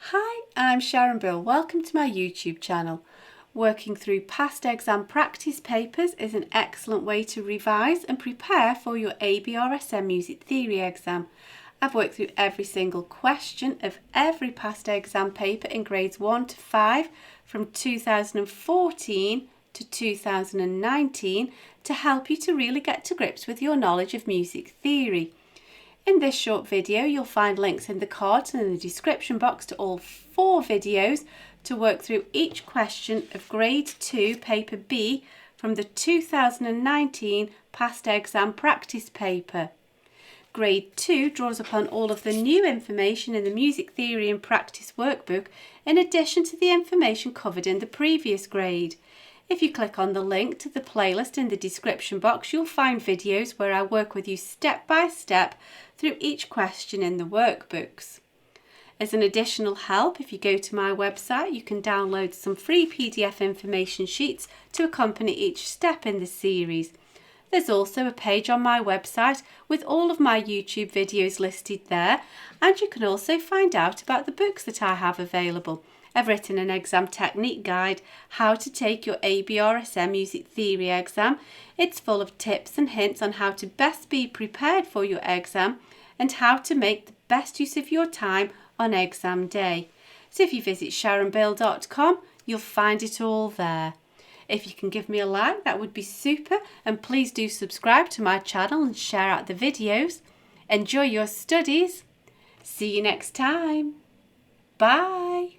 Hi, I'm Sharon. Welcome to my YouTube channel. Working through past exam practice papers is an excellent way to revise and prepare for your ABRSM Music Theory exam. I've worked through every single question of every past exam paper in grades 1 to 5 from 2014 to 2019 to help you to really get to grips with your knowledge of music theory. In this short video, you'll find links in the cards and in the description box to all 4 videos to work through each question of Grade 2 Paper B from the 2019 Past Exam Practice Paper. Grade 2 draws upon all of the new information in the Music Theory and Practice Workbook in addition to the information covered in the previous grade. If you click on the link to the playlist in the description box, you'll find videos where I work with you step by step through each question in the workbooks. As an additional help, if you go to my website, you can download some free PDF information sheets to accompany each step in the series. There's also a page on my website with all of my YouTube videos listed there, and you can also find out about the books that I have available. I've written an exam technique guide, How to Take Your ABRSM Music Theory exam. It's full of tips and hints on how to best be prepared for your exam and how to make the best use of your time on exam day. So if you visit sharonbill.com, you'll find it all there. If you can give me a like, that would be super, and please do subscribe to my channel and share out the videos. Enjoy your studies. See you next time. Bye.